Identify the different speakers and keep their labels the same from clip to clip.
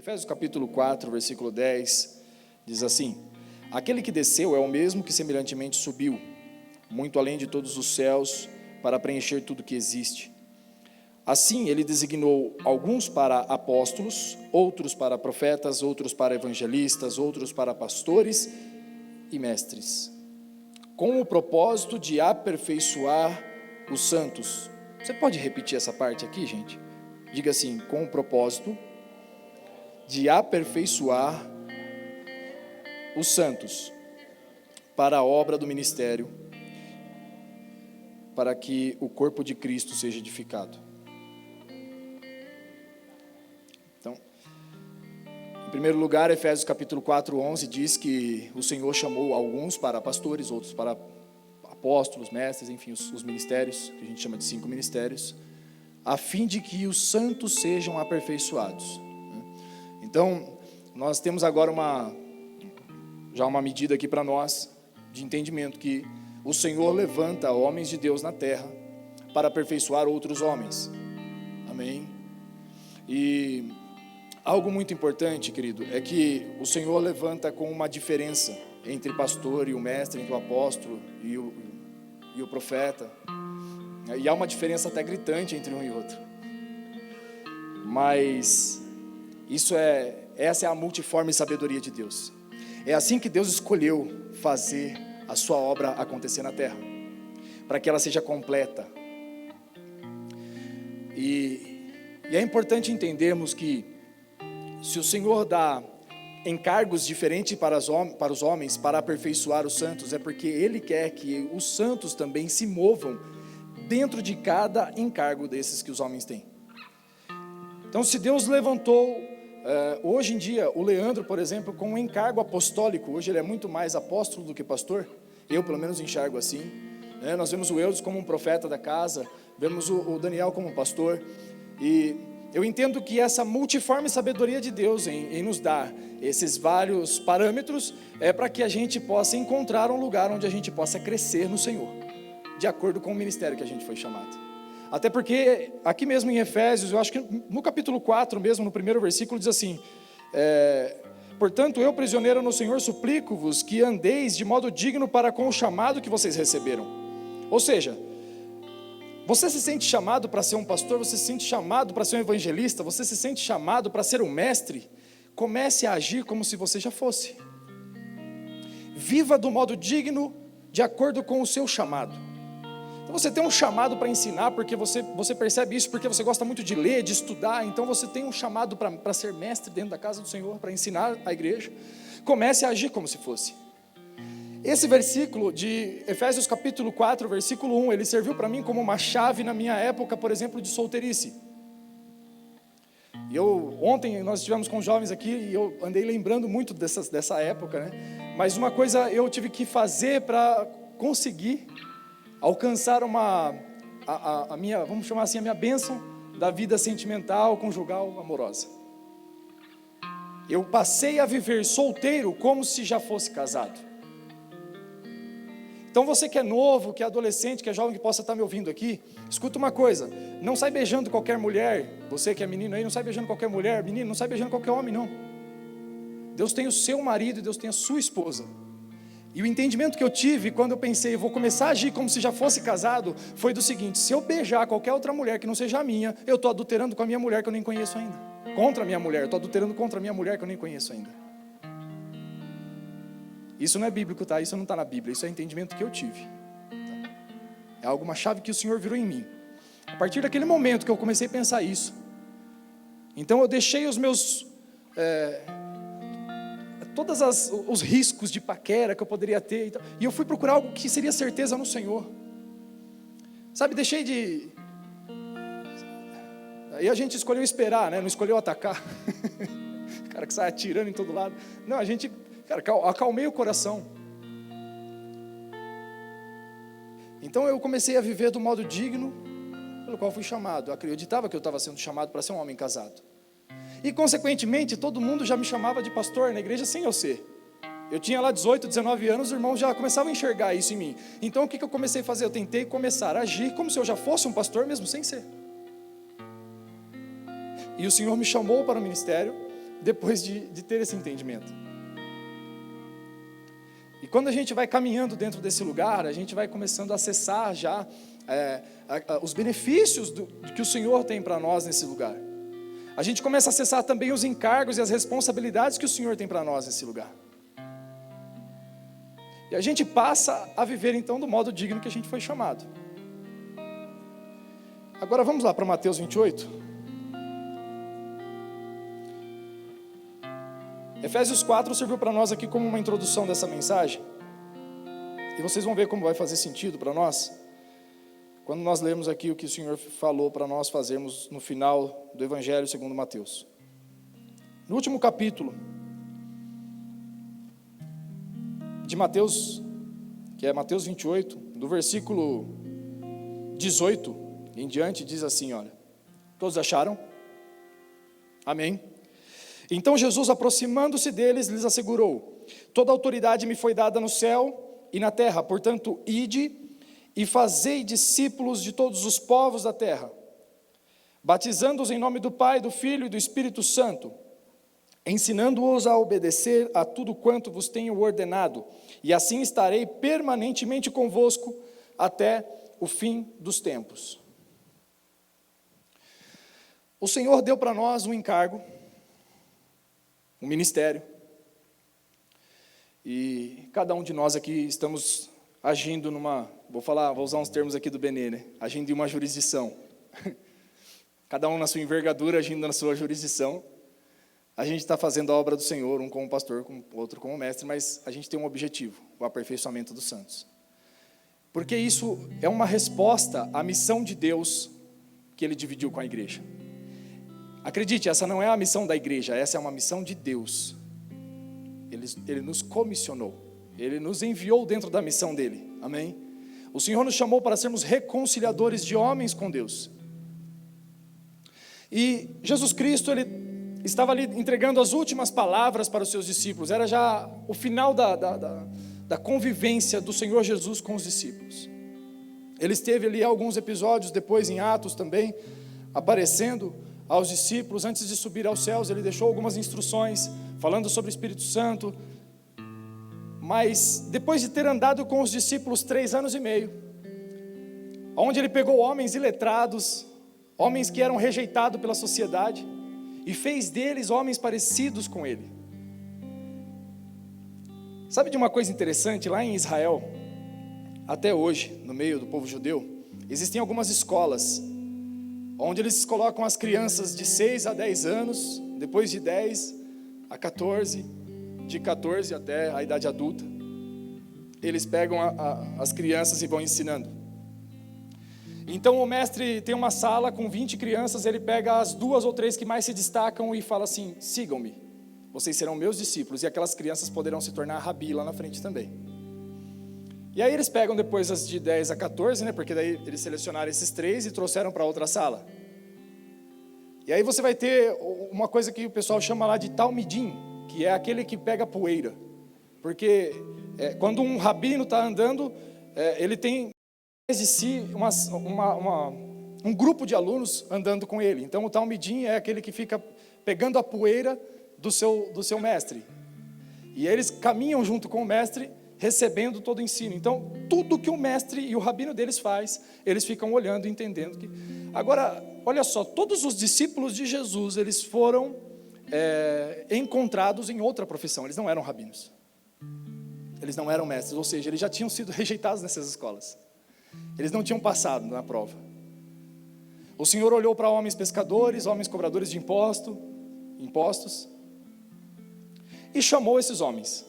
Speaker 1: Efésios capítulo 4, versículo 10, diz assim: aquele que desceu é o mesmo que semelhantemente subiu, muito além de todos os céus, para preencher tudo que existe. Assim, ele designou alguns para apóstolos, outros para profetas, outros para evangelistas, outros para pastores e mestres, com o propósito de aperfeiçoar os santos. Você pode repetir essa parte aqui, gente? Diga assim: com o propósito de aperfeiçoar os santos para a obra do ministério, para que o corpo de Cristo seja edificado. Então, em primeiro lugar, Efésios capítulo 4, 11 diz que o Senhor chamou alguns para pastores, outros para apóstolos, mestres, enfim, os ministérios, que a gente chama de 5 ministérios, a fim de que os santos sejam aperfeiçoados. Então, nós temos agora já uma medida aqui para nós, de entendimento, que o Senhor levanta homens de Deus na terra para aperfeiçoar outros homens. Amém? E algo muito importante, querido, é que o Senhor levanta com uma diferença entre o pastor e o mestre, entre o apóstolo e o profeta. E há uma diferença até gritante entre um e outro. Mas essa é a multiforme sabedoria de Deus. É assim que Deus escolheu fazer a sua obra acontecer na terra, para que ela seja completa. E é importante entendermos que, se o Senhor dá encargos diferentes para os homens, para aperfeiçoar os santos, é porque Ele quer que os santos também se movam dentro de cada encargo desses que os homens têm. Então, se Deus levantou, hoje em dia, o Leandro, por exemplo, com um encargo apostólico, hoje ele é muito mais apóstolo do que pastor, eu pelo menos enxergo assim, né? Nós vemos o Eudes como um profeta da casa, vemos o Daniel como um pastor, e eu entendo que essa multiforme sabedoria de Deus em nos dar esses vários parâmetros é para que a gente possa encontrar um lugar onde a gente possa crescer no Senhor, de acordo com o ministério que a gente foi chamado. Até porque aqui mesmo em Efésios, eu acho que no capítulo 4 mesmo, no primeiro versículo, diz assim: portanto, eu, prisioneiro no Senhor, suplico-vos que andeis de modo digno para com o chamado que vocês receberam. Ou seja, você se sente chamado para ser um pastor, você se sente chamado para ser um evangelista, você se sente chamado para ser um mestre, comece a agir como se você já fosse. Viva do modo digno, de acordo com o seu chamado. Então você tem um chamado para ensinar, porque você percebe isso, porque você gosta muito de ler, de estudar, então você tem um chamado para ser mestre dentro da casa do Senhor, para ensinar a igreja. Comece a agir como se fosse. Esse versículo de Efésios capítulo 4, versículo 1, ele serviu para mim como uma chave na minha época, por exemplo, de solteirice. E ontem nós estivemos com jovens aqui e eu andei lembrando muito dessa época, né? Mas uma coisa eu tive que fazer para conseguir alcançar a minha, vamos chamar assim, a minha bênção da vida sentimental, conjugal, amorosa. Eu passei a viver solteiro como se já fosse casado. Então você que é novo, que é adolescente, que é jovem, que possa estar me ouvindo aqui, escuta uma coisa: não sai beijando qualquer mulher. Você que é menino aí, não sai beijando qualquer mulher. Menino, não sai beijando qualquer homem, não. Deus tem o seu marido e Deus tem a sua esposa. E o entendimento que eu tive quando eu pensei, eu vou começar a agir como se já fosse casado, foi do seguinte: se eu beijar qualquer outra mulher que não seja a minha, eu estou adulterando com a minha mulher que eu nem conheço ainda. Contra a minha mulher, eu estou adulterando contra a minha mulher que eu nem conheço ainda. Isso não é bíblico, tá? Isso não está na Bíblia, isso é o entendimento que eu tive, tá? É uma chave que o Senhor virou em mim. A partir daquele momento que eu comecei a pensar isso, então eu deixei os meus... todos os riscos de paquera que eu poderia ter, e eu fui procurar algo que seria certeza no Senhor, sabe, deixei de... Aí a gente escolheu esperar, né? Não escolheu atacar. O cara que sai atirando em todo lado. Não, a gente, cara, acalmei o coração. Então eu comecei a viver do modo digno pelo qual fui chamado. Eu acreditava que eu estava sendo chamado para ser um homem casado. E consequentemente todo mundo já me chamava de pastor na igreja sem eu ser. Eu tinha lá 18, 19 anos, os irmãos já começavam a enxergar isso em mim. Então o que eu comecei a fazer? Eu tentei começar a agir como se eu já fosse um pastor mesmo sem ser. E o Senhor me chamou para o ministério, depois de ter esse entendimento. E quando a gente vai caminhando dentro desse lugar, a gente vai começando a acessar já os benefícios que o Senhor tem para nós nesse lugar. A gente começa a acessar também os encargos e as responsabilidades que o Senhor tem para nós nesse lugar. E a gente passa a viver então do modo digno que a gente foi chamado. Agora vamos lá para Mateus 28. Efésios 4 serviu para nós aqui como uma introdução dessa mensagem. E vocês vão ver como vai fazer sentido para nós quando nós lemos aqui o que o Senhor falou para nós fazermos no final do Evangelho segundo Mateus. No último capítulo de Mateus, que é Mateus 28, do versículo 18 em diante, diz assim, olha, todos acharam? Amém? Então Jesus, aproximando-se deles, lhes assegurou, toda autoridade me foi dada no céu e na terra, portanto, ide e fazei discípulos de todos os povos da terra, batizando-os em nome do Pai, do Filho e do Espírito Santo, ensinando-os a obedecer a tudo quanto vos tenho ordenado, e assim estarei permanentemente convosco até o fim dos tempos. O Senhor deu para nós um encargo, um ministério, e cada um de nós aqui estamos agindo vou usar uns termos aqui do Benê, né? Agindo em uma jurisdição. Cada um na sua envergadura, agindo na sua jurisdição. A gente está fazendo a obra do Senhor, um como pastor, outro como mestre, mas a gente tem um objetivo, o aperfeiçoamento dos santos. Porque isso é uma resposta à missão de Deus que Ele dividiu com a igreja. Acredite, essa não é a missão da igreja, essa é uma missão de Deus. Ele nos comissionou, Ele nos enviou dentro da missão dEle, amém? O Senhor nos chamou para sermos reconciliadores de homens com Deus. E Jesus Cristo, Ele estava ali entregando as últimas palavras para os seus discípulos, era já o final da convivência do Senhor Jesus com os discípulos. Ele esteve ali alguns episódios, depois em Atos também, aparecendo aos discípulos. Antes de subir aos céus, Ele deixou algumas instruções, falando sobre o Espírito Santo. Mas depois de ter andado com os discípulos 3 anos e meio, onde Ele pegou homens iletrados, homens que eram rejeitados pela sociedade, e fez deles homens parecidos com Ele. Sabe de uma coisa interessante? Lá em Israel, até hoje, no meio do povo judeu, existem algumas escolas, onde eles colocam as crianças de 6 a 10 anos, depois de 10 a 14, de 14 até a idade adulta, eles pegam as crianças e vão ensinando. Então o mestre tem uma sala com 20 crianças, ele pega as 2 ou 3 que mais se destacam e fala assim, sigam-me, vocês serão meus discípulos, e aquelas crianças poderão se tornar rabi lá na frente também. E aí eles pegam depois as de 10 a 14, né, porque daí eles selecionaram esses 3 e trouxeram para outra sala. E aí você vai ter uma coisa que o pessoal chama lá de talmidim, que é aquele que pega poeira. Porque quando um rabino está andando, ele tem mais de si um grupo de alunos andando com ele. Então o talmidim é aquele que fica pegando a poeira do seu mestre. E eles caminham junto com o mestre, recebendo todo o ensino. Então, tudo que o mestre e o rabino deles faz, eles ficam olhando e entendendo que... Agora, olha só, todos os discípulos de Jesus, eles foram encontrados em outra profissão. Eles não eram rabinos. Eles não eram mestres, ou seja, eles já tinham sido rejeitados nessas escolas. Eles não tinham passado na prova. O Senhor olhou para homens pescadores, homens cobradores de impostos, e chamou esses homens.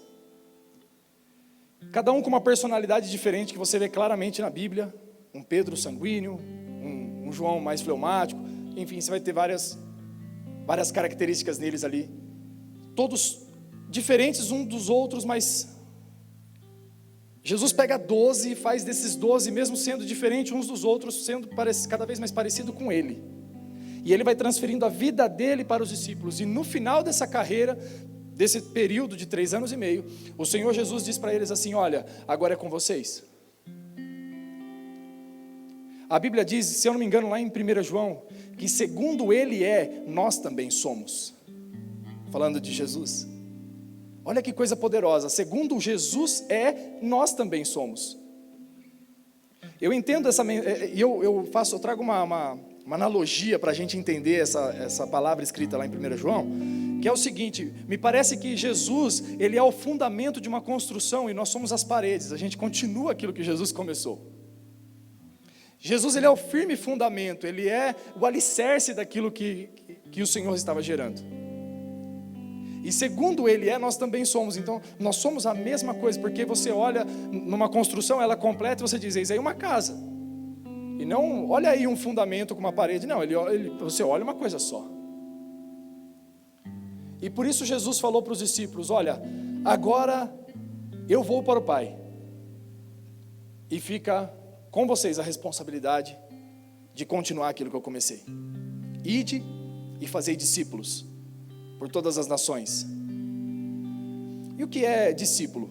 Speaker 1: Cada um com uma personalidade diferente que você vê claramente na Bíblia. Um Pedro sanguíneo, um João mais fleumático. Enfim, você vai ter várias características neles ali. Todos diferentes uns dos outros, mas Jesus pega 12 e faz desses 12, mesmo sendo diferentes uns dos outros, sendo cada vez mais parecido com Ele. E Ele vai transferindo a vida dele para os discípulos. E no final dessa carreira, desse período de 3 anos e meio, o Senhor Jesus diz para eles assim, olha, agora é com vocês. A Bíblia diz, se eu não me engano, lá em 1 João, que segundo Ele nós também somos. falando de Jesus. Olha que coisa poderosa, segundo Jesus é, nós também somos. Eu entendo eu trago uma analogia para a gente entender essa palavra escrita lá em 1 João, que é o seguinte: me parece que Jesus, ele é o fundamento de uma construção e nós somos as paredes, a gente continua aquilo que Jesus começou. Jesus, ele é o firme fundamento, ele é o alicerce daquilo que o Senhor estava gerando. E segundo ele é, nós também somos. Então, nós somos a mesma coisa, porque você olha numa construção, ela completa, e você diz, isso aí é uma casa. E não, olha aí um fundamento com uma parede. Não, você olha uma coisa só. E por isso Jesus falou para os discípulos, olha, agora eu vou para o Pai. E fica com vocês a responsabilidade de continuar aquilo que eu comecei. Ide e fazei discípulos por todas as nações. E o que é discípulo?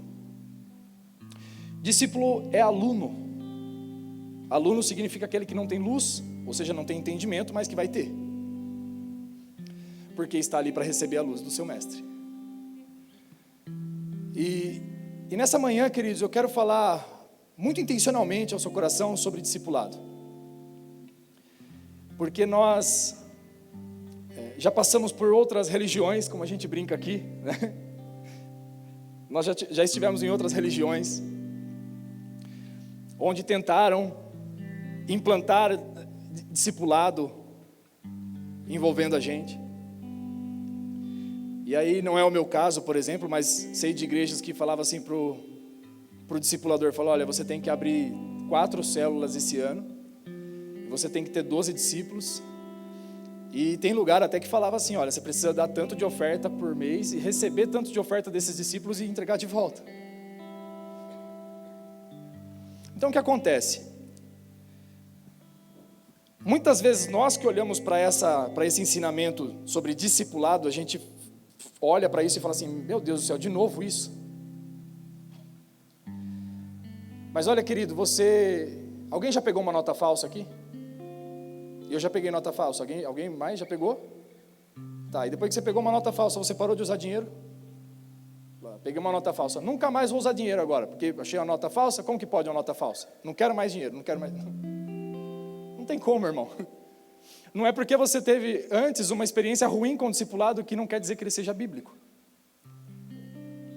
Speaker 1: Discípulo é aluno. Aluno significa aquele que não tem luz, ou seja, não tem entendimento, mas que vai ter. Porque está ali para receber a luz do seu mestre. E nessa manhã, queridos, eu quero falar muito intencionalmente ao seu coração sobre discipulado. Porque nós já passamos por outras religiões, como a gente brinca aqui, né? Nós já estivemos em outras religiões, onde tentaram implantar discipulado envolvendo a gente. E aí não é o meu caso, por exemplo, mas sei de igrejas que falavam assim para o discipulador, falou, olha, você tem que abrir 4 células esse ano, você tem que ter 12 discípulos, e tem lugar até que falava assim, olha, você precisa dar tanto de oferta por mês, e receber tanto de oferta desses discípulos e entregar de volta. Então o que acontece? Muitas vezes nós que olhamos para esse ensinamento sobre discipulado, a gente olha para isso e fala assim, meu Deus do céu, de novo isso? Mas olha, querido, alguém já pegou uma nota falsa aqui? Eu já peguei nota falsa, alguém mais já pegou? Tá, e depois que você pegou uma nota falsa, você parou de usar dinheiro? Peguei uma nota falsa, nunca mais vou usar dinheiro agora, porque achei uma nota falsa, como que pode uma nota falsa? Não quero mais dinheiro, não quero mais... Não tem como, irmão. Não é porque você teve antes uma experiência ruim com o discipulado que não quer dizer que ele seja bíblico.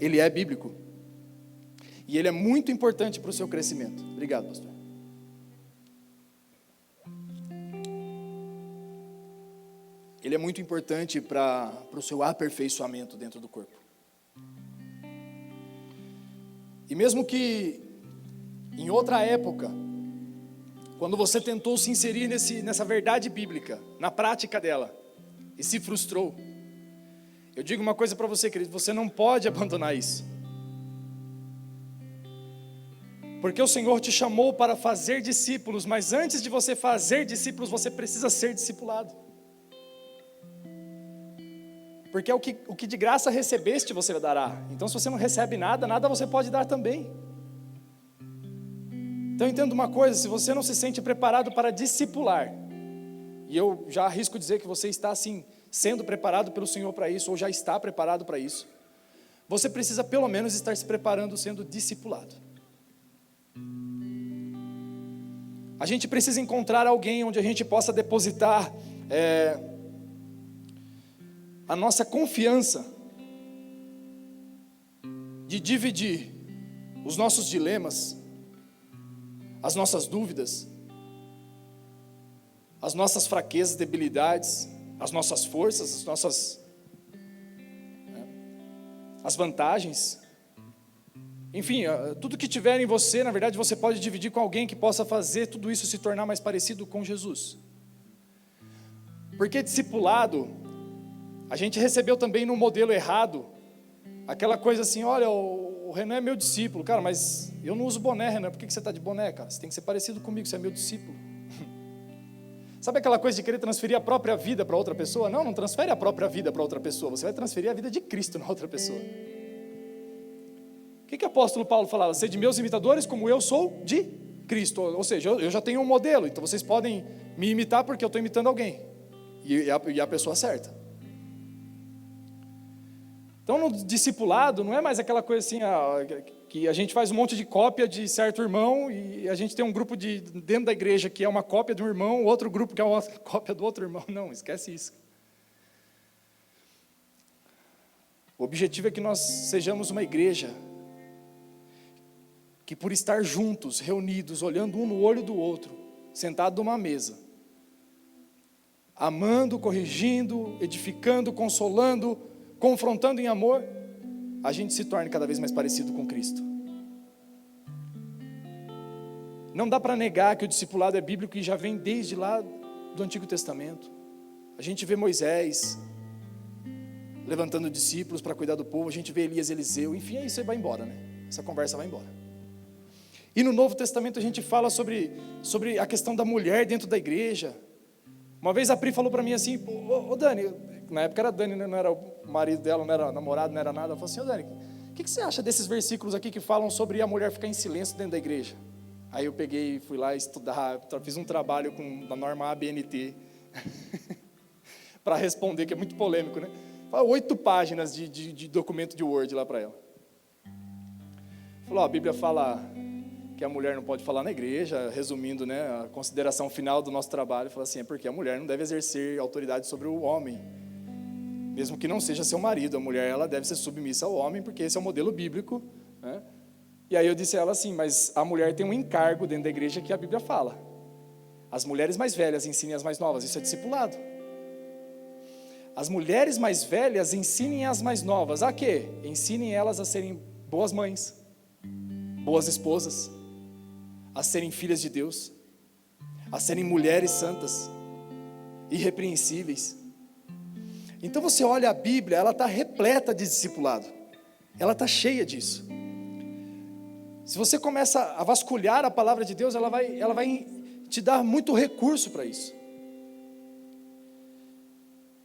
Speaker 1: Ele é bíblico. E ele é muito importante para o seu crescimento. Obrigado, pastor. Ele é muito importante para o seu aperfeiçoamento dentro do corpo. E mesmo que em outra época, quando você tentou se inserir nessa verdade bíblica, na prática dela, e se frustrou, eu digo uma coisa para você, querido, você não pode abandonar isso. Porque o Senhor te chamou para fazer discípulos, mas antes de você fazer discípulos, você precisa ser discipulado. Porque o que de graça recebeste, você dará. Então, se você não recebe nada, nada você pode dar também. Então, entenda uma coisa, se você não se sente preparado para discipular, e eu já arrisco dizer que você está, assim, sendo preparado pelo Senhor para isso, ou já está preparado para isso, você precisa, pelo menos, estar se preparando sendo discipulado. A gente precisa encontrar alguém onde a gente possa depositar a nossa confiança de dividir os nossos dilemas, as nossas dúvidas, as nossas fraquezas, debilidades, as nossas forças, as vantagens. Enfim, tudo que tiver em você, na verdade, você pode dividir com alguém que possa fazer tudo isso se tornar mais parecido com Jesus. Porque discipulado, a gente recebeu também no modelo errado, aquela coisa assim, olha, o Renan é meu discípulo, cara, mas eu não uso boné, Renan, por que você está de boné, cara? Você tem que ser parecido comigo, você é meu discípulo. Sabe aquela coisa de querer transferir a própria vida para outra pessoa? Não transfere a própria vida para outra pessoa, você vai transferir a vida de Cristo na outra pessoa. O que o apóstolo Paulo falava? Sede meus imitadores como eu sou de Cristo. Ou seja, eu já tenho um modelo, então vocês podem me imitar porque eu estou imitando alguém. E a pessoa certa. Então, no discipulado, não é mais aquela coisa assim, que a gente faz um monte de cópia de certo irmão e a gente tem um grupo dentro da igreja que é uma cópia de um irmão, outro grupo que é uma cópia do outro irmão. Não, esquece isso. O objetivo é que nós sejamos uma igreja que, por estar juntos, reunidos, olhando um no olho do outro, sentado numa mesa, amando, corrigindo, edificando, consolando, confrontando em amor, a gente se torne cada vez mais parecido com Cristo. Não dá para negar que o discipulado é bíblico e já vem desde lá do Antigo Testamento. A gente vê Moisés levantando discípulos para cuidar do povo, a gente vê Elias, Eliseu, enfim, aí você vai embora, né? Essa conversa vai embora. E no Novo Testamento a gente fala sobre a questão da mulher dentro da igreja. Uma vez a Pri falou para mim assim, ô Dani, na época era Dani, né? Não era o marido dela, não era namorado, não era nada. Ela falou assim, ô Dani, o que você acha desses versículos aqui que falam sobre a mulher ficar em silêncio dentro da igreja? Aí eu peguei, fui lá estudar, fiz um trabalho da norma ABNT, para responder, que é muito polêmico, né? 8 páginas de documento de Word lá para ela. Falou, a Bíblia fala que a mulher não pode falar na igreja, resumindo, né, a consideração final do nosso trabalho, fala assim, é porque a mulher não deve exercer autoridade sobre o homem, mesmo que não seja seu marido, a mulher ela deve ser submissa ao homem, porque esse é o modelo bíblico, né? E aí eu disse a ela assim, mas a mulher tem um encargo dentro da igreja que a Bíblia fala, as mulheres mais velhas ensinem as mais novas, isso é discipulado. As mulheres mais velhas ensinem as mais novas, a quê? Ensinem elas a serem boas mães, boas esposas, a serem filhas de Deus, a serem mulheres santas, irrepreensíveis. Então você olha a Bíblia, ela está repleta de discipulado, ela está cheia disso. Se você começa a vasculhar a palavra de Deus, ela vai te dar muito recurso para isso.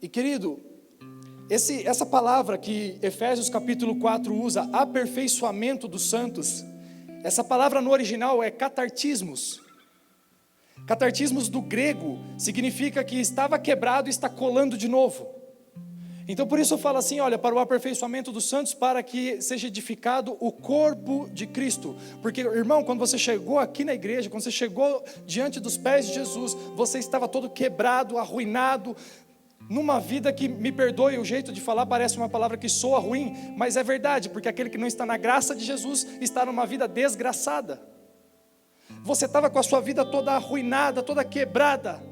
Speaker 1: E querido, essa palavra que Efésios capítulo 4 usa, aperfeiçoamento dos santos, essa palavra no original é catartismos. Catartismos do grego significa que estava quebrado e está colando de novo. Então por isso eu falo assim, olha, para o aperfeiçoamento dos santos, para que seja edificado o corpo de Cristo. Porque, irmão, quando você chegou aqui na igreja, quando você chegou diante dos pés de Jesus, você estava todo quebrado, arruinado, numa vida que, me perdoe o jeito de falar, parece uma palavra que soa ruim, mas é verdade, porque aquele que não está na graça de Jesus, está numa vida desgraçada. Você estava com a sua vida toda arruinada, toda quebrada,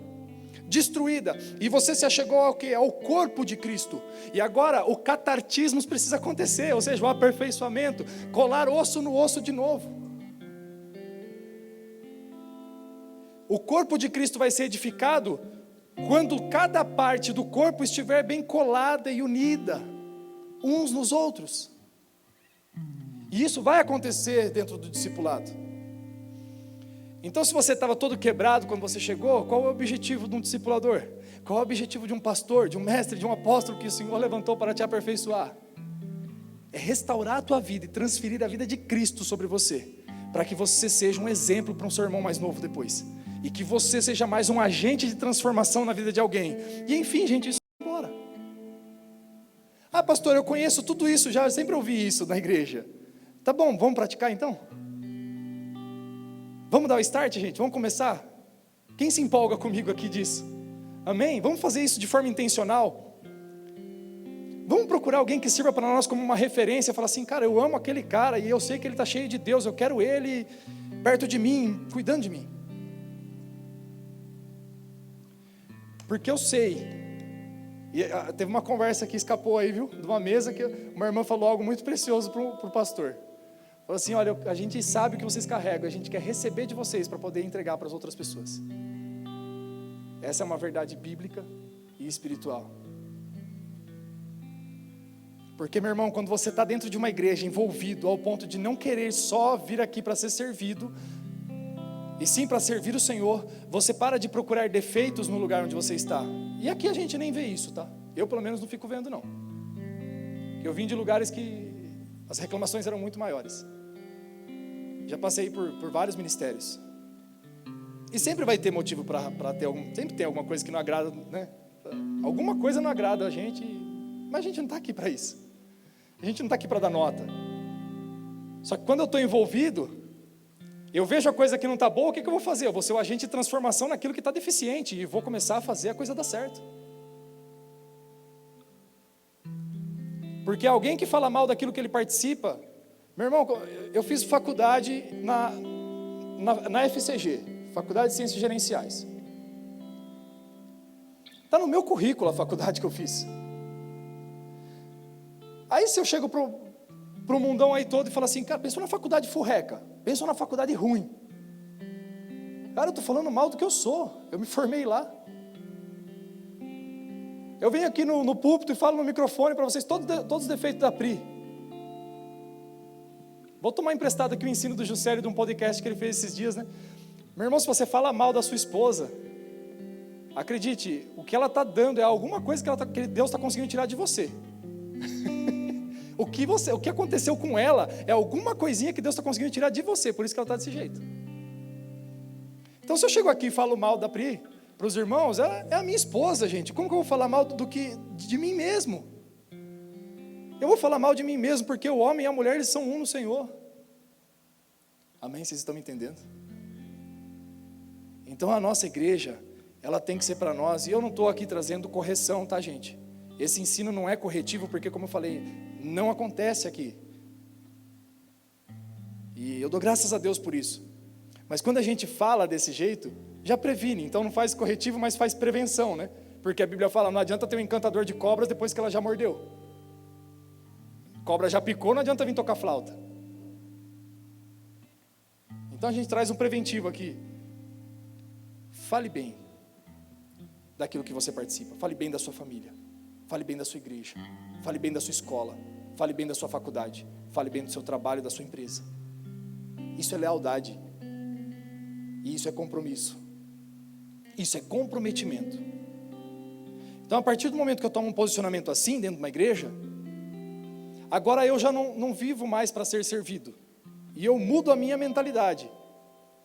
Speaker 1: destruída, e você se achegou ao quê? Ao corpo de Cristo. E agora o catartismo precisa acontecer, ou seja, o aperfeiçoamento, colar osso no osso de novo. O corpo de Cristo vai ser edificado quando cada parte do corpo estiver bem colada e unida, uns nos outros. E isso vai acontecer dentro do discipulado. Então, se você estava todo quebrado quando você chegou, qual é o objetivo de um discipulador? Qual é o objetivo de um pastor, de um mestre, de um apóstolo que o Senhor levantou para te aperfeiçoar? É restaurar a tua vida e transferir a vida de Cristo sobre você, para que você seja um exemplo para um seu irmão mais novo depois. E que você seja mais um agente de transformação na vida de alguém. E enfim, gente, isso vai embora. Ah, pastor, eu conheço tudo isso já, eu sempre ouvi isso na igreja. Tá bom, vamos praticar então? Vamos dar o start, gente? Vamos começar? Quem se empolga comigo aqui disso? Amém? Vamos fazer isso de forma intencional? Vamos procurar alguém que sirva para nós como uma referência, falar assim, cara, eu amo aquele cara e eu sei que ele está cheio de Deus, eu quero ele perto de mim, cuidando de mim. Porque eu sei, e teve uma conversa que escapou aí, viu, de uma mesa que uma irmã falou algo muito precioso para o pastor. Falou assim, olha, a gente sabe o que vocês carregam, a gente quer receber de vocês para poder entregar para as outras pessoas. Essa é uma verdade bíblica e espiritual. Porque, meu irmão, quando você está dentro de uma igreja envolvido ao ponto de não querer só vir aqui para ser servido, e sim para servir o Senhor, você para de procurar defeitos no lugar onde você está. E aqui a gente nem vê isso, tá? Eu pelo menos não fico vendo não. Eu vim de lugares que as reclamações eram muito maiores. Já passei por vários ministérios. E sempre vai ter motivo para ter sempre tem alguma coisa que não agrada, né? Alguma coisa não agrada a gente, mas a gente não está aqui para isso. A gente não está aqui para dar nota. Só que quando eu estou envolvido, eu vejo a coisa que não está boa, o que eu vou fazer? Eu vou ser o agente de transformação naquilo que está deficiente e vou começar a fazer a coisa dar certo. Porque alguém que fala mal daquilo que ele participa, meu irmão, eu fiz faculdade na FCG, Faculdade de Ciências Gerenciais. Está no meu currículo a faculdade que eu fiz. Aí se eu chego pro mundão aí todo e falo assim, cara, pensou na faculdade furreca, pensou na faculdade ruim. Cara, eu estou falando mal do que eu sou, eu me formei lá. Eu venho aqui no púlpito e falo no microfone para vocês todos os defeitos da Pri. Vou tomar emprestado aqui o ensino do Juscelio de um podcast que ele fez esses dias, né? Meu irmão, se você fala mal da sua esposa, acredite, o que ela está dando é alguma coisa que Deus está conseguindo tirar de você. O que aconteceu com ela é alguma coisinha que Deus está conseguindo tirar de você, por isso que ela está desse jeito. Então se eu chego aqui e falo mal da Pri para os irmãos, ela é a minha esposa, gente. Como que eu vou falar mal de mim mesmo? Eu vou falar mal de mim mesmo, porque o homem e a mulher, eles são um no Senhor. Amém? Vocês estão me entendendo? Então a nossa igreja, ela tem que ser para nós, e eu não estou aqui trazendo correção, tá, gente? Esse ensino não é corretivo, porque como eu falei, não acontece aqui. E eu dou graças a Deus por isso. Mas quando a gente fala desse jeito, já previne, então não faz corretivo, mas faz prevenção, né? Porque a Bíblia fala, não adianta ter um encantador de cobras depois que ela já mordeu. Cobra já picou, não adianta vir tocar flauta. Então a gente traz um preventivo aqui. Fale bem daquilo que você participa, fale bem da sua família, fale bem da sua igreja, fale bem da sua escola, fale bem da sua faculdade, fale bem do seu trabalho, da sua empresa. Isso é lealdade, e isso é compromisso, isso é comprometimento. Então a partir do momento que eu tomo um posicionamento assim dentro de uma igreja, agora eu já não vivo mais para ser servido, e eu mudo a minha mentalidade.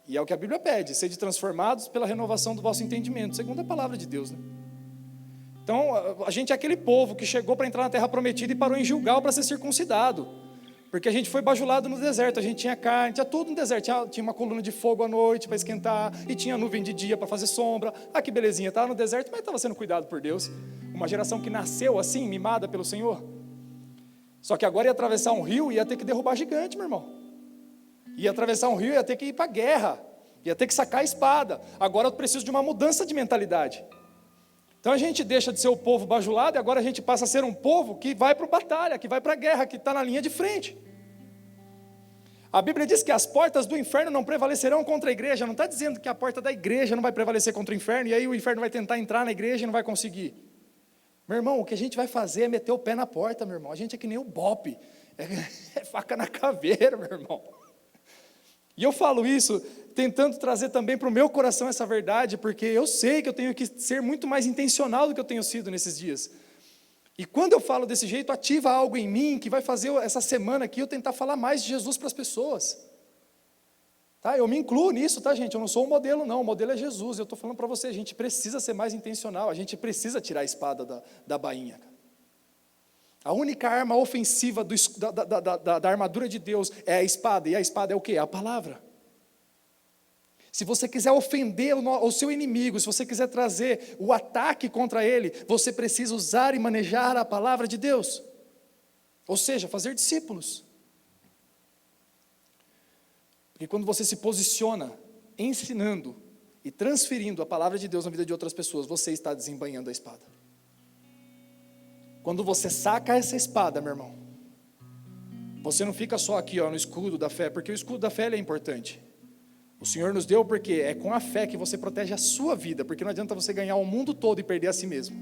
Speaker 1: E é o que a Bíblia pede, sede transformados pela renovação do vosso entendimento, segundo a palavra de Deus, né? Então, a gente é aquele povo que chegou para entrar na terra prometida e parou em Gilgal para ser circuncidado, porque a gente foi bajulado no deserto, a gente tinha carne, tinha tudo no deserto, tinha uma coluna de fogo à noite para esquentar, e tinha nuvem de dia para fazer sombra. Ah, que belezinha, estava no deserto, mas estava sendo cuidado por Deus, uma geração que nasceu assim, mimada pelo Senhor. Só que agora ia atravessar um rio e ia ter que derrubar gigante, meu irmão. Ia atravessar um rio, ia ter que ir para a guerra, ia ter que sacar a espada. Agora eu preciso de uma mudança de mentalidade. Então a gente deixa de ser o povo bajulado e agora a gente passa a ser um povo que vai para a batalha, que vai para a guerra, que está na linha de frente. A Bíblia diz que as portas do inferno não prevalecerão contra a igreja. Não está dizendo que a porta da igreja não vai prevalecer contra o inferno, e aí o inferno vai tentar entrar na igreja e não vai conseguir. Meu irmão, o que a gente vai fazer é meter o pé na porta, meu irmão. A gente é que nem o Bope, é faca na caveira, meu irmão. E eu falo isso tentando trazer também para o meu coração essa verdade, porque eu sei que eu tenho que ser muito mais intencional do que eu tenho sido nesses dias. E quando eu falo desse jeito, ativa algo em mim que vai fazer essa semana aqui eu tentar falar mais de Jesus para as pessoas. Tá? Eu me incluo nisso, tá, gente? Eu não sou um modelo, não. O modelo é Jesus. Eu estou falando para você, a gente precisa ser mais intencional, a gente precisa tirar a espada da bainha. A única arma ofensiva da armadura de Deus é a espada. E a espada é o quê? É a palavra. Se você quiser ofender o seu inimigo, se você quiser trazer o ataque contra ele, você precisa usar e manejar a palavra de Deus. Ou seja, fazer discípulos. Porque quando você se posiciona ensinando e transferindo a palavra de Deus na vida de outras pessoas, você está desembainhando a espada. Quando você saca essa espada, meu irmão, você não fica só aqui no escudo da fé, porque o escudo da fé ele é importante. O Senhor nos deu porque é com a fé que você protege a sua vida, porque não adianta você ganhar o mundo todo e perder a si mesmo.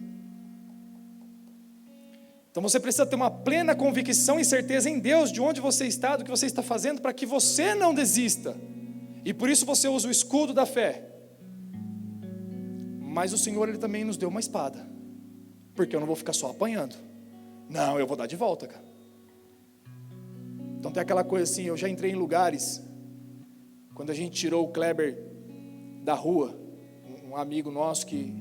Speaker 1: Então você precisa ter uma plena convicção e certeza em Deus, de onde você está, do que você está fazendo, para que você não desista. E por isso você usa o escudo da fé. Mas o Senhor ele também nos deu uma espada. Porque eu não vou ficar só apanhando. Não, eu vou dar de volta, cara. Então tem aquela coisa assim, eu já entrei em lugares, quando a gente tirou o Kleber da rua, um amigo nosso que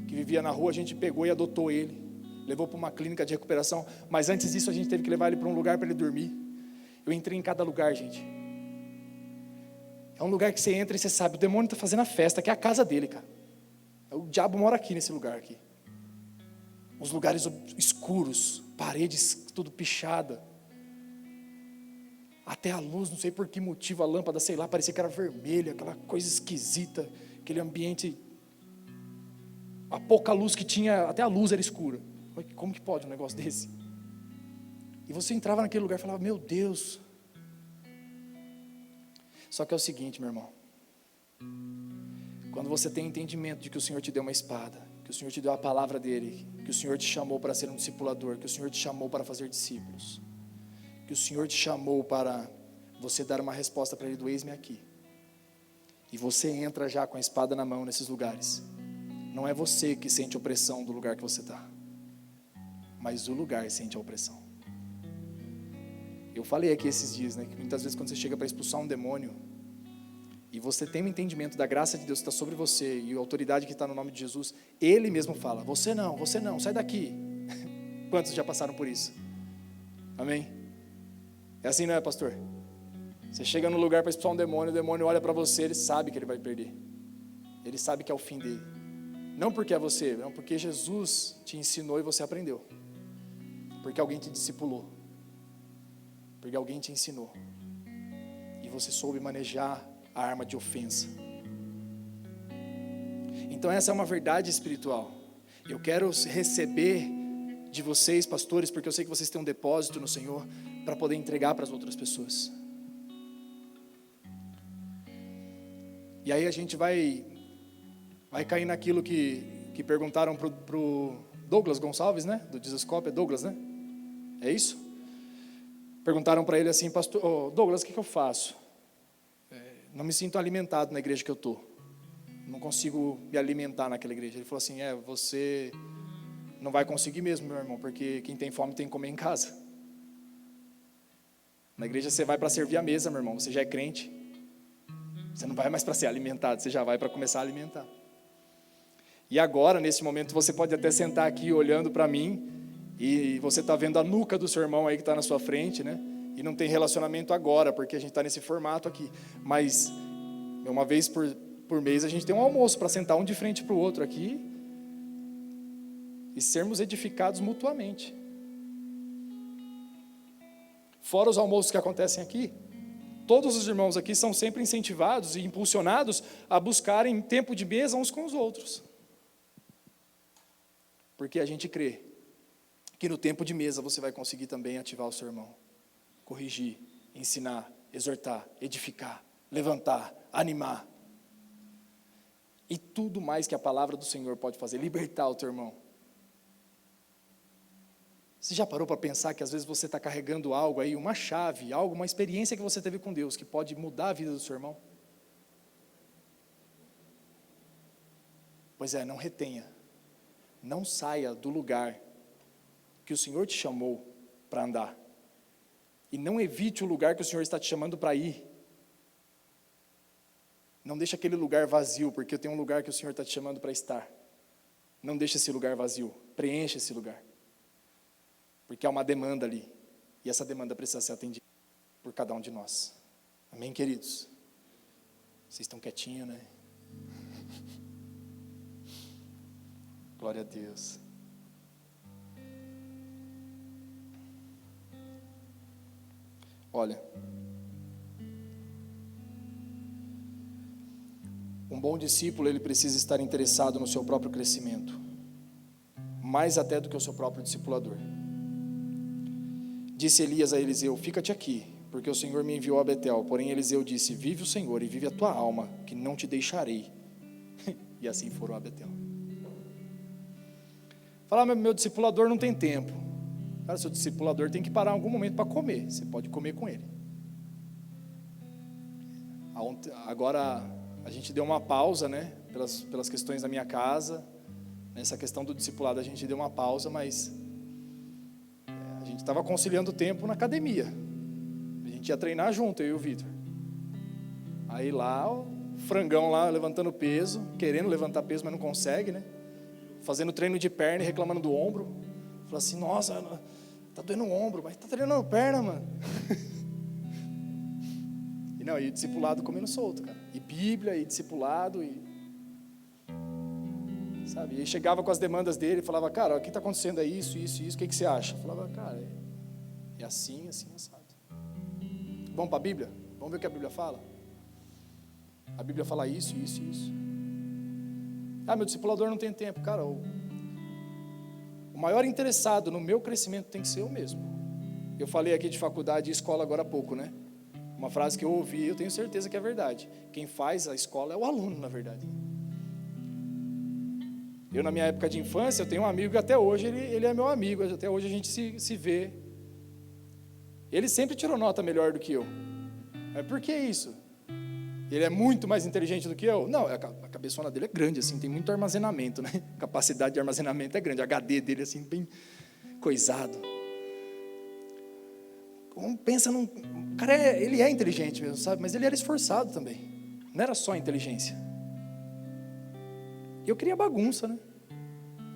Speaker 1: vivia na rua, a gente pegou e adotou ele. levou para uma clínica de recuperação, mas antes disso a gente teve que levar ele para um lugar para ele dormir. Eu entrei em cada lugar, gente. É um lugar que você entra e você sabe, o demônio está fazendo a festa, que é a casa dele, cara. O diabo mora aqui, nesse lugar aqui. Os lugares escuros, paredes tudo pichada. Até a luz, não sei por que motivo, a lâmpada, sei lá, parecia que era vermelha, aquela coisa esquisita, aquele ambiente, a pouca luz que tinha, até a luz era escura. Como que pode um negócio desse? E você entrava naquele lugar e falava, meu Deus. Só que é o seguinte, meu irmão, quando você tem entendimento de que o Senhor te deu uma espada, que o Senhor te deu a palavra dele, que o Senhor te chamou para ser um discipulador, que o Senhor te chamou para fazer discípulos, que o Senhor te chamou para você dar uma resposta para ele do eis-me aqui, e você entra já com a espada na mão nesses lugares, não é você que sente opressão do lugar que você está, mas o lugar sente a opressão. Eu falei aqui esses dias, né, que muitas vezes quando você chega para expulsar um demônio, e você tem um entendimento da graça de Deus que está sobre você, e a autoridade que está no nome de Jesus, Ele mesmo fala, você não, sai daqui. Quantos já passaram por isso? Amém? É assim, não é, pastor? Você chega num lugar para expulsar um demônio, o demônio olha para você, ele sabe que ele vai perder. Ele sabe que é o fim dele. Não porque é você, não, porque Jesus te ensinou e você aprendeu. Porque alguém te discipulou. Porque alguém te ensinou. E você soube manejar a arma de ofensa. Então essa é uma verdade espiritual. Eu quero receber de vocês, pastores, porque eu sei que vocês têm um depósito no Senhor, para poder entregar para as outras pessoas. E aí a gente vai cair naquilo que perguntaram pro Douglas Gonçalves, né? Do Dizascope, é Douglas, né? É isso? Perguntaram para ele assim, pastor, Douglas, o que eu faço? Não me sinto alimentado na igreja que eu estou. Não consigo me alimentar naquela igreja. Ele falou assim, você não vai conseguir mesmo, meu irmão, porque quem tem fome tem que comer em casa. Na igreja você vai para servir a mesa, meu irmão, você já é crente. Você não vai mais para ser alimentado, você já vai para começar a alimentar. E agora, nesse momento, você pode até sentar aqui olhando para mim, e você está vendo a nuca do seu irmão aí que está na sua frente, né? E não tem relacionamento agora, porque a gente está nesse formato aqui. Mas, uma vez por mês, a gente tem um almoço para sentar um de frente para o outro aqui e sermos edificados mutuamente. Fora os almoços que acontecem aqui, todos os irmãos aqui são sempre incentivados e impulsionados a buscarem tempo de mesa uns com os outros. Porque a gente crê que no tempo de mesa você vai conseguir também ativar o seu irmão. Corrigir, ensinar, exortar, edificar, levantar, animar. E tudo mais que a palavra do Senhor pode fazer, libertar o teu irmão. Você já parou para pensar que às vezes você está carregando algo aí, uma chave, uma experiência que você teve com Deus, que pode mudar a vida do seu irmão? Pois é, não retenha. Não saia do lugar que o Senhor te chamou para andar. E não evite o lugar que o Senhor está te chamando para ir. Não deixe aquele lugar vazio, porque tem um lugar que o Senhor está te chamando para estar. Não deixe esse lugar vazio, preencha esse lugar. Porque há uma demanda ali, e essa demanda precisa ser atendida por cada um de nós. Amém, queridos? Vocês estão quietinhos, né? Glória a Deus. Olha, um bom discípulo, ele precisa estar interessado no seu próprio crescimento, mais até do que o seu próprio discipulador. Disse Elias a Eliseu, fica-te aqui, porque o Senhor me enviou a Betel. Porém Eliseu disse, vive o Senhor e vive a tua alma, que não te deixarei. E assim foram a Betel. Falar, meu discipulador não tem tempo. Cara, seu discipulador tem que parar em algum momento para comer. Você pode comer com ele. Agora, a gente deu uma pausa, né? Pelas questões da minha casa. Nessa questão do discipulado, a gente deu uma pausa, mas a gente estava conciliando o tempo na academia. A gente ia treinar junto, eu e o Vitor. Aí lá, o frangão lá, levantando peso, querendo levantar peso, mas não consegue, né? Fazendo treino de perna e reclamando do ombro. Falou assim, nossa, tá doendo o ombro, mas tá treinando a perna, mano. E discipulado comendo solto, cara. E Bíblia, e discipulado, sabe? E chegava com as demandas dele, falava, cara, o que está acontecendo é isso, isso, isso, o que você acha? Eu falava, cara, é assim, assim, assado. Vamos para a Bíblia? Vamos ver o que a Bíblia fala? A Bíblia fala isso, isso, isso. Ah, meu discipulador não tem tempo. Cara, o maior interessado no meu crescimento tem que ser eu mesmo. Eu falei aqui de faculdade e escola agora há pouco, né? Uma frase que eu ouvi, eu tenho certeza que é verdade. Quem faz a escola é o aluno, na verdade. Eu, na minha época de infância, eu tenho um amigo que até hoje, ele é meu amigo, até hoje a gente se vê. Ele sempre tirou nota melhor do que eu. Mas por que isso? Ele é muito mais inteligente do que eu? Não, a cabeçona dele é grande, assim, tem muito armazenamento, né? A capacidade de armazenamento é grande, a HD dele, assim, bem coisado. Pensa num... O cara, ele é inteligente mesmo, sabe? Mas ele era esforçado também. Não era só inteligência. E eu queria bagunça, né?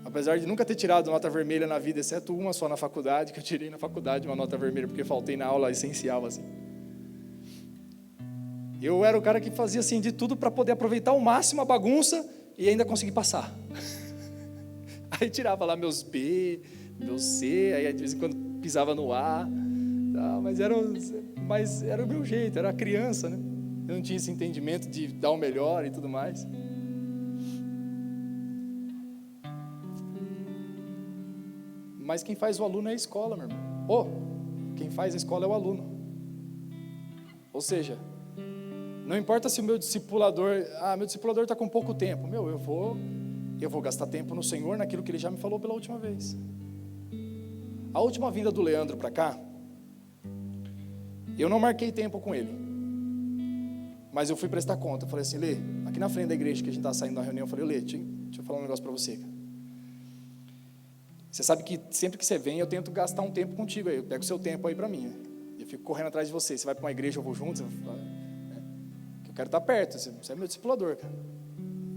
Speaker 1: Apesar de nunca ter tirado nota vermelha na vida, exceto uma só na faculdade, que eu tirei na faculdade uma nota vermelha, porque faltei na aula essencial, assim. Eu era o cara que fazia, assim, de tudo para poder aproveitar ao máximo a bagunça e ainda conseguir passar. Aí tirava lá meus B, meus C, aí de vez em quando pisava no A, tá? Mas era o meu jeito, era criança, né? Eu não tinha esse entendimento de dar o melhor e tudo mais. Mas quem faz o aluno é a escola, meu irmão. Quem faz a escola é o aluno. Ou seja, não importa se o meu discipulador está com pouco tempo. Eu vou gastar tempo no Senhor, naquilo que Ele já me falou pela última vez. A última vinda do Leandro para cá, eu não marquei tempo com ele. Mas eu fui prestar conta. Eu falei assim, Lê, aqui na frente da igreja que a gente está saindo da reunião, eu falei, Lê, deixa eu falar um negócio para você, cara. Você sabe que sempre que você vem, eu tento gastar um tempo contigo aí. Eu pego o seu tempo aí para mim, né? Eu fico correndo atrás de você. Você vai para uma igreja, eu vou junto. Eu quero estar perto. Você é meu discipulador, cara.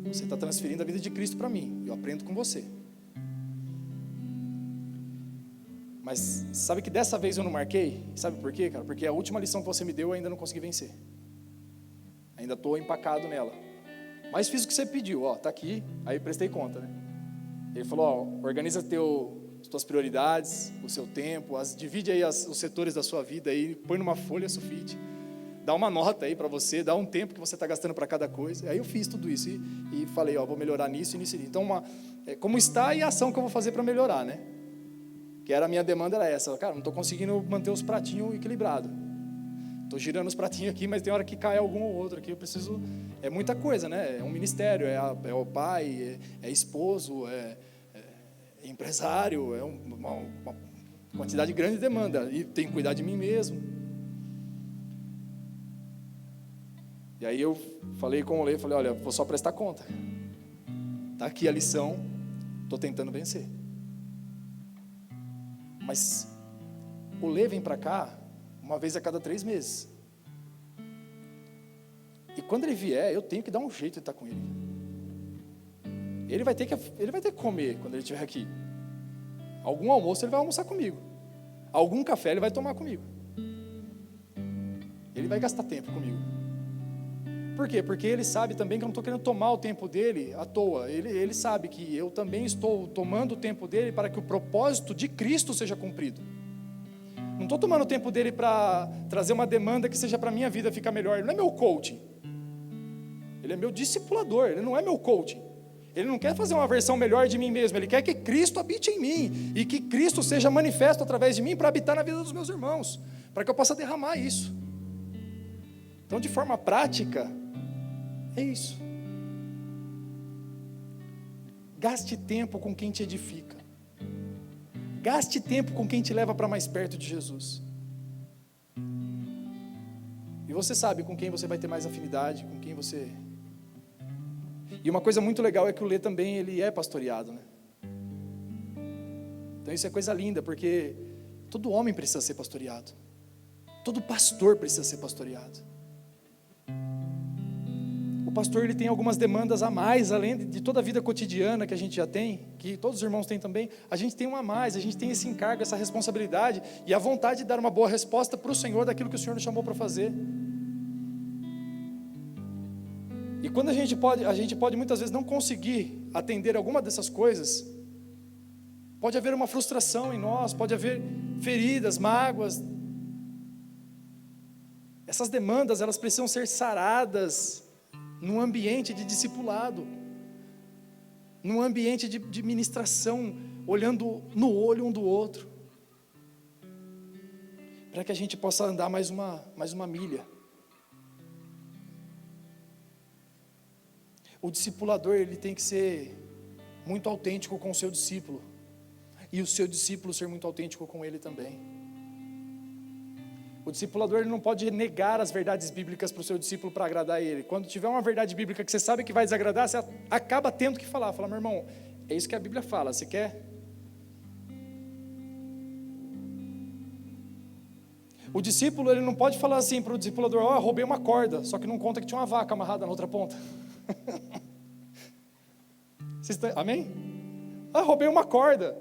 Speaker 1: Você está transferindo a vida de Cristo para mim. Eu aprendo com você. Mas sabe que dessa vez eu não marquei? Sabe por quê, cara? Porque a última lição que você me deu eu ainda não consegui vencer. Ainda estou empacado nela. Mas fiz o que você pediu, tá aqui. Aí prestei conta, né? Ele falou, organiza as tuas prioridades, o seu tempo, divide aí os setores da sua vida aí, põe numa folha sulfite, dá uma nota aí para você, dá um tempo que você está gastando para cada coisa. Aí eu fiz tudo isso e falei, vou melhorar nisso e nisso. Então, como está e a ação que eu vou fazer para melhorar, né? Que a minha demanda era essa, cara, não estou conseguindo manter os pratinhos equilibrados. Estou girando os pratinhos aqui, mas tem hora que cai algum ou outro aqui, eu preciso... É muita coisa, né? É um ministério, é o pai, é esposo, é empresário, é uma quantidade grande de demanda. E tem que cuidar de mim mesmo. E aí eu falei com o Lê, falei, olha, vou só prestar conta. Está aqui a lição, estou tentando vencer. Mas o Lê vem para cá uma vez a cada 3 meses. E quando ele vier, eu tenho que dar um jeito de estar com ele. Ele vai ter que comer quando ele estiver aqui. Algum almoço ele vai almoçar comigo. Algum café ele vai tomar comigo. Ele vai gastar tempo comigo. Por quê? Porque ele sabe também que eu não estou querendo tomar o tempo dele à toa. Ele sabe que eu também estou tomando o tempo dele para que o propósito de Cristo seja cumprido. Não estou tomando o tempo dele para trazer uma demanda que seja para a minha vida ficar melhor. Ele não é meu coaching. Ele é meu discipulador, ele não é meu coaching. Ele não quer fazer uma versão melhor de mim mesmo. Ele quer que Cristo habite em mim. E que Cristo seja manifesto através de mim para habitar na vida dos meus irmãos. Para que eu possa derramar isso. Então, de forma prática, é isso. Gaste tempo com quem te edifica. Gaste tempo com quem te leva para mais perto de Jesus. E você sabe com quem você vai ter mais afinidade, com quem você... E uma coisa muito legal é que o Lê também, ele é pastoreado, né? Então isso é coisa linda, porque todo homem precisa ser pastoreado. Todo pastor precisa ser pastoreado. O o pastor ele tem algumas demandas a mais, além de toda a vida cotidiana que a gente já tem, que todos os irmãos têm também, a gente tem uma a mais, a gente tem esse encargo, essa responsabilidade e a vontade de dar uma boa resposta para o Senhor daquilo que o Senhor nos chamou para fazer. E quando a gente pode muitas vezes não conseguir atender alguma dessas coisas, pode haver uma frustração em nós, pode haver feridas, mágoas. Essas demandas, elas precisam ser saradas num ambiente de discipulado, num ambiente de ministração, olhando no olho um do outro, para que a gente possa andar mais uma milha. O discipulador, ele tem que ser muito autêntico com o seu discípulo, e o seu discípulo ser muito autêntico com ele também. O discipulador, ele não pode negar as verdades bíblicas para o seu discípulo para agradar ele. Quando tiver uma verdade bíblica que você sabe que vai desagradar, você acaba tendo que falar, meu irmão, é isso que a Bíblia fala, você quer? O discípulo, ele não pode falar assim para o discipulador, roubei uma corda, só que não conta que tinha uma vaca amarrada na outra ponta. Amém? Roubei uma corda,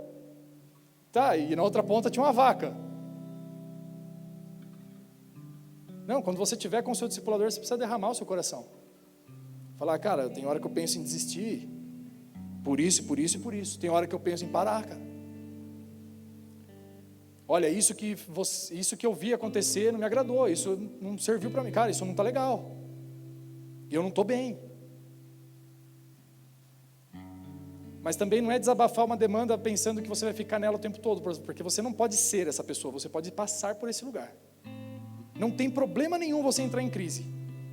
Speaker 1: tá, e na outra ponta tinha uma vaca. Não, quando você estiver com o seu discipulador, você precisa derramar o seu coração. Falar, cara, tem hora que eu penso em desistir, por isso, por isso e por isso. Tem hora que eu penso em parar, cara. Olha, isso que eu vi acontecer não me agradou, isso não serviu para mim, cara, isso não está legal. Eu não estou bem. Mas também não é desabafar uma demanda pensando que você vai ficar nela o tempo todo, porque você não pode ser essa pessoa, você pode passar por esse lugar. Não tem problema nenhum você entrar em crise,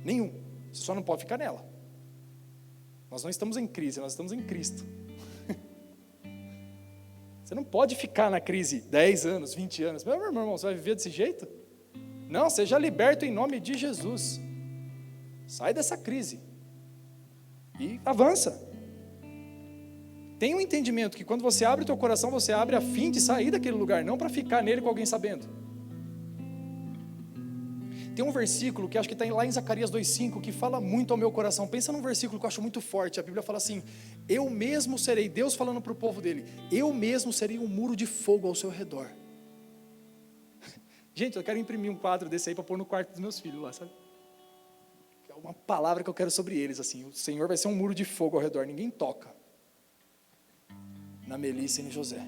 Speaker 1: nenhum, você só não pode ficar nela. Nós não estamos em crise, nós estamos em Cristo. Você não pode ficar na crise 10 anos, 20 anos, meu irmão, você vai viver desse jeito? Não, seja liberto em nome de Jesus, sai dessa crise e avança. Tenha um entendimento que quando você abre o teu coração, você abre a fim de sair daquele lugar, não para ficar nele com alguém sabendo. Tem um versículo que acho que está lá em Zacarias 2,5, que fala muito ao meu coração. Pensa num versículo que eu acho muito forte. A Bíblia fala assim, eu mesmo serei, Deus falando para o povo dele, eu mesmo serei um muro de fogo ao seu redor. Gente, eu quero imprimir um quadro desse aí para pôr no quarto dos meus filhos lá, sabe? É uma palavra que eu quero sobre eles, assim, o Senhor vai ser um muro de fogo ao redor, ninguém toca. Na Melissa e no José.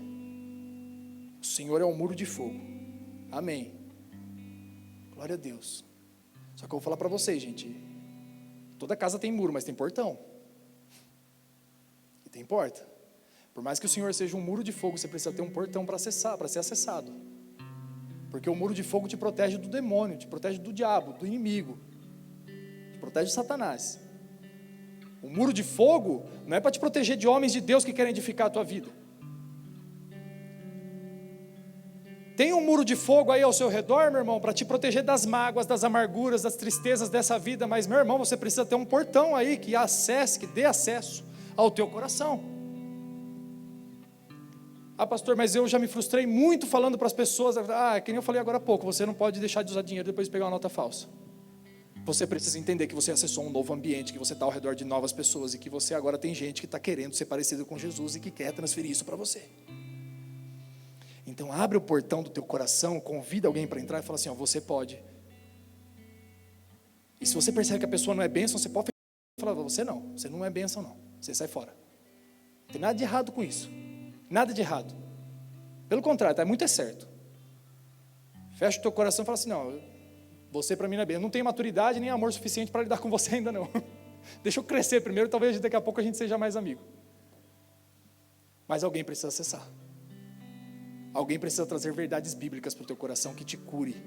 Speaker 1: O Senhor é um muro de fogo. Amém. Glória a Deus. Só que eu vou falar para vocês, gente. Toda casa tem muro, mas tem portão. E tem porta. Por mais que o Senhor seja um muro de fogo, você precisa ter um portão para acessar, para ser acessado. Porque o muro de fogo te protege do demônio, te protege do diabo, do inimigo. Te protege de Satanás. O muro de fogo não é para te proteger de homens de Deus que querem edificar a tua vida. Tem um muro de fogo aí ao seu redor, meu irmão, para te proteger das mágoas, das amarguras, das tristezas dessa vida, mas, meu irmão, você precisa ter um portão aí que dê acesso ao teu coração. Pastor, mas eu já me frustrei muito falando para as pessoas, que nem eu falei agora há pouco, você não pode deixar de usar dinheiro depois de pegar uma nota falsa. Você precisa entender que você acessou um novo ambiente, que você está ao redor de novas pessoas, e que você agora tem gente que está querendo ser parecido com Jesus e que quer transferir isso para você. Então abre o portão do teu coração, convida alguém para entrar e fala assim, você pode. E se você percebe que a pessoa não é bênção, você pode falar, você não é bênção não, você sai fora. Não tem nada de errado com isso, nada de errado. Pelo contrário, está muito certo. Fecha o teu coração e fala assim, não, você para mim não é bênção, não tenho maturidade nem amor suficiente para lidar com você ainda não. Deixa eu crescer primeiro, talvez daqui a pouco a gente seja mais amigo. Mas alguém precisa acessar. Alguém precisa trazer verdades bíblicas para o teu coração que te cure.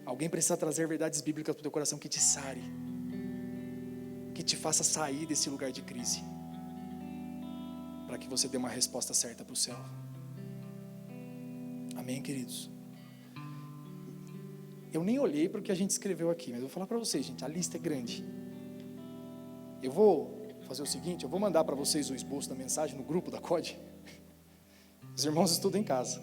Speaker 1: Alguém precisa trazer verdades bíblicas para o teu coração que te sare, que te faça sair desse lugar de crise, para que você dê uma resposta certa para o céu. Amém, queridos? Eu nem olhei para o que a gente escreveu aqui, mas eu vou falar para vocês, gente, a lista é grande. Eu vou fazer o seguinte, eu vou mandar para vocês o esboço da mensagem no grupo da COD. Os irmãos estudam em casa.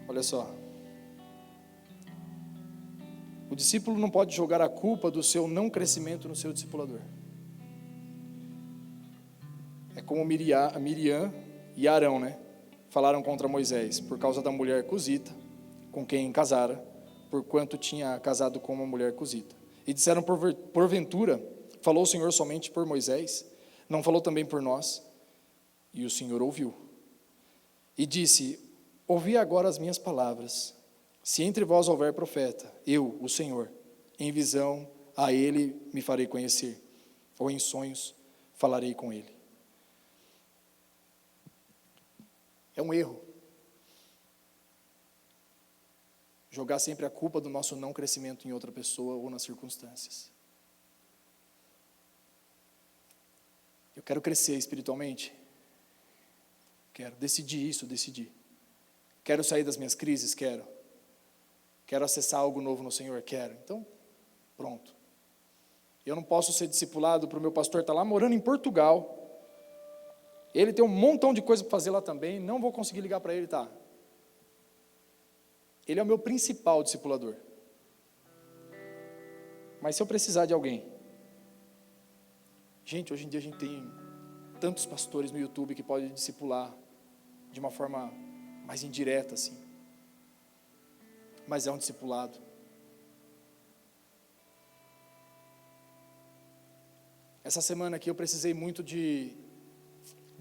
Speaker 1: Olha só. O discípulo não pode jogar a culpa do seu não crescimento no seu discipulador. É como Miriam e Arão, né? Falaram contra Moisés por causa da mulher cusita, com quem casara, porquanto tinha casado com uma mulher cusita. E disseram, porventura, falou o Senhor somente por Moisés? Não falou também por nós? E o Senhor ouviu. E disse, ouvi agora as minhas palavras. Se entre vós houver profeta, eu, o Senhor, em visão a ele me farei conhecer, ou em sonhos falarei com ele. É um erro jogar sempre a culpa do nosso não crescimento em outra pessoa ou nas circunstâncias. Eu quero crescer espiritualmente. Quero decidir isso, decidir. Quero sair das minhas crises, quero. Quero acessar algo novo no Senhor, quero. Então, pronto. Eu não posso ser discipulado para o meu pastor estar lá morando em Portugal. Ele tem um montão de coisa para fazer lá também, não vou conseguir ligar para ele, tá? Ele é o meu principal discipulador. Mas se eu precisar de alguém... Gente, hoje em dia a gente tem tantos pastores no YouTube que podem discipular de uma forma mais indireta, assim. Mas é um discipulado. Essa semana aqui eu precisei muito de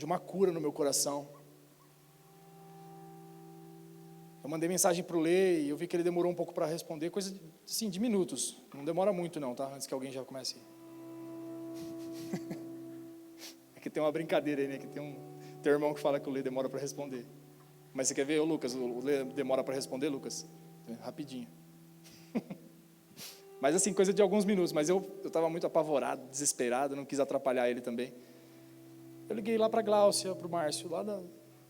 Speaker 1: uma cura no meu coração. Eu mandei mensagem para o Lê e eu vi que ele demorou um pouco para responder, coisa assim, de minutos. Não demora muito não, tá? Antes que alguém já comece. É que tem uma brincadeira aí, né? Que tem um irmão que fala que o Lê demora para responder. Mas você quer ver, Lucas, o Lê demora para responder, Lucas? Rapidinho. Mas assim, coisa de alguns minutos. Mas eu estava muito apavorado, desesperado, não quis atrapalhar ele também. Eu liguei lá para a Gláucia, para o Márcio,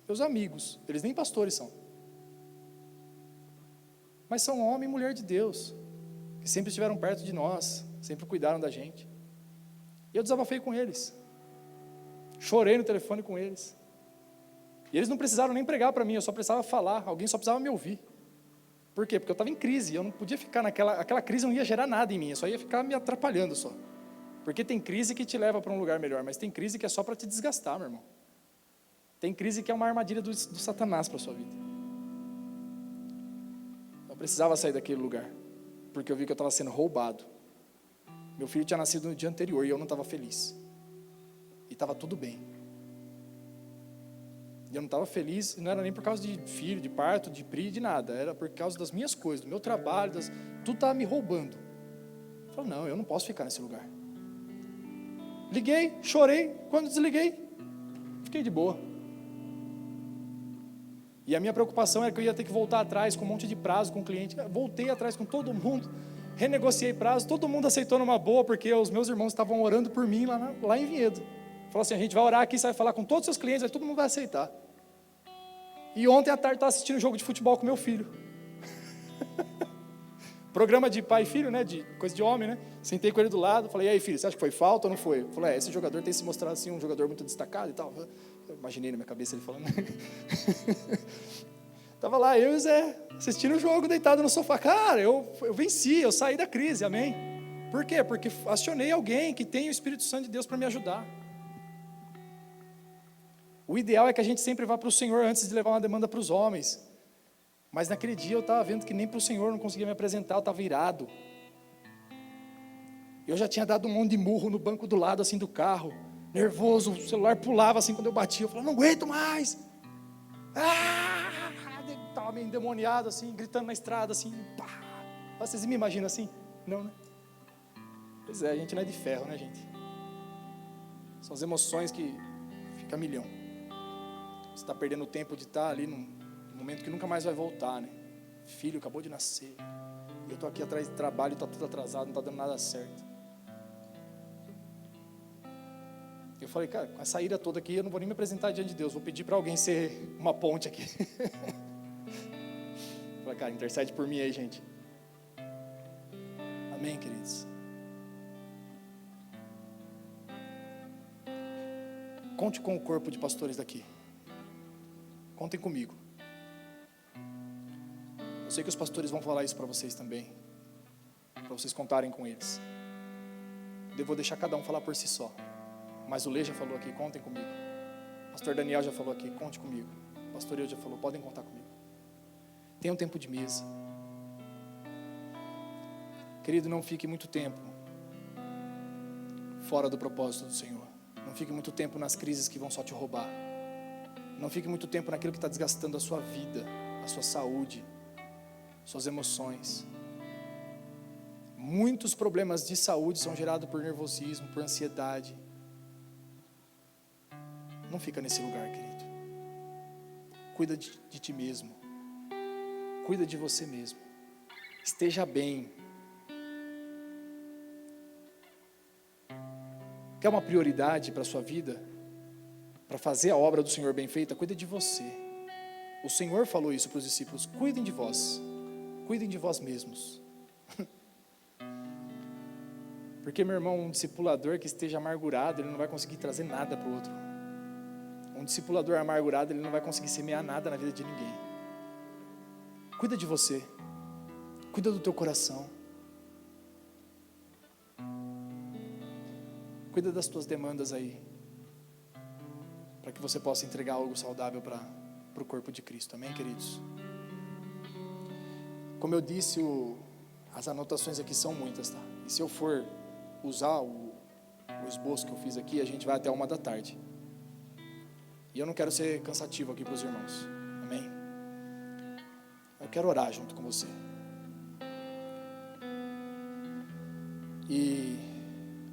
Speaker 1: meus amigos. Eles nem pastores são. Mas são homem e mulher de Deus, que sempre estiveram perto de nós, sempre cuidaram da gente. E eu desabafei com eles. Chorei no telefone com eles. E eles não precisaram nem pregar para mim, eu só precisava falar, alguém só precisava me ouvir. Por quê? Porque eu estava em crise, eu não podia ficar aquela crise não ia gerar nada em mim, eu só ia ficar me atrapalhando só. Porque tem crise que te leva para um lugar melhor, mas tem crise que é só para te desgastar, meu irmão. Tem crise que é uma armadilha do Satanás para a sua vida. Eu precisava sair daquele lugar, porque eu vi que eu estava sendo roubado. Meu filho tinha nascido no dia anterior e eu não estava feliz. E estava tudo bem. E eu não estava feliz, não era nem por causa de filho, de parto, de PRI, de nada. Era por causa das minhas coisas, do meu trabalho, tudo estava me roubando. Eu falei, não, eu não posso ficar nesse lugar. Liguei, chorei, quando desliguei, fiquei de boa. E a minha preocupação era que eu ia ter que voltar atrás com um monte de prazo com o cliente. Voltei atrás com todo mundo, renegociei prazo, todo mundo aceitou numa boa, porque os meus irmãos estavam orando por mim lá em Vinhedo. Falou assim, a gente vai orar aqui, você vai falar com todos os seus clientes, aí todo mundo vai aceitar. E ontem à tarde estava assistindo um jogo de futebol com meu filho. Programa de pai e filho, né, de coisa de homem, né? Sentei com ele do lado, falei, e aí filho, você acha que foi falta ou não foi? Ele falou, esse jogador tem se mostrado assim, um jogador muito destacado e tal. Eu imaginei na minha cabeça ele falando. Estava lá, eu e o Zé, assistindo o jogo, deitado no sofá. Cara, eu venci, eu saí da crise, amém? Por quê? Porque acionei alguém que tem o Espírito Santo de Deus para me ajudar. O ideal é que a gente sempre vá para o Senhor antes de levar uma demanda para os homens. Mas naquele dia eu estava vendo que nem para o Senhor eu não conseguia me apresentar, eu estava irado. Eu já tinha dado um monte de murro no banco do lado assim do carro, nervoso, o celular pulava assim quando eu batia, eu falava, não aguento mais. Estava meio endemoniado assim, gritando na estrada assim, pá. Vocês me imaginam assim? Não, né? Pois é, a gente não é de ferro, né, gente? São as emoções que fica a milhão. Você está perdendo o tempo de estar ali num momento que nunca mais vai voltar, né? Filho acabou de nascer. E eu estou aqui atrás de trabalho, está tudo atrasado, não está dando nada certo. Eu falei, cara, com essa ira toda aqui, eu não vou nem me apresentar diante de Deus, vou pedir para alguém ser uma ponte aqui. Falei, cara, intercede por mim aí, gente. Amém, queridos? Conte com o corpo de pastores daqui. Contem comigo. Eu sei que os pastores vão falar isso para vocês também. para vocês contarem com eles. Eu vou deixar cada um falar por si só. Mas o Lê já falou aqui, contem comigo. Pastor Daniel já falou aqui, conte comigo. Pastor Eu já falou, podem contar comigo. Tenha um tempo de mesa. Querido, não fique muito tempo fora do propósito do Senhor. Não fique muito tempo nas crises que vão só te roubar. Não fique muito tempo naquilo que está desgastando a sua vida, a sua saúde, suas emoções. Muitos problemas de saúde são gerados por nervosismo, por ansiedade. Não fica nesse lugar, querido. Cuida de ti mesmo. Cuida de você mesmo. Esteja bem. Quer uma prioridade para a sua vida? Para fazer a obra do Senhor bem feita? Cuida de você. O Senhor falou isso para os discípulos. Cuidem de vós. Cuidem de vós mesmos. Porque, meu irmão, um discipulador que esteja amargurado, ele não vai conseguir trazer nada para o outro. Um discipulador amargurado, ele não vai conseguir semear nada na vida de ninguém. Cuida de você. Cuida do teu coração. Cuida das tuas demandas aí. Para que você possa entregar algo saudável para o corpo de Cristo. Amém, queridos? Como eu disse, as anotações aqui são muitas, tá? E se eu for usar o esboço que eu fiz aqui, a gente vai até 13h. E eu não quero ser cansativo aqui para os irmãos. Amém? Eu quero orar junto com você. E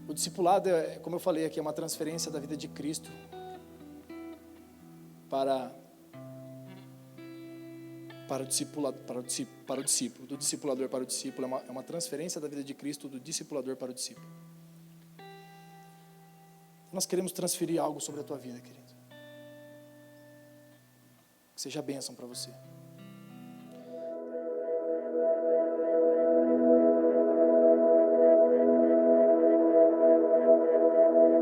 Speaker 1: o discipulado, como eu falei aqui, é uma transferência da vida de Cristo para o discípulo, do discipulador para o discípulo. É uma transferência da vida de Cristo do discipulador para o discípulo. Nós queremos transferir algo sobre a tua vida, querido. Que seja bênção para você.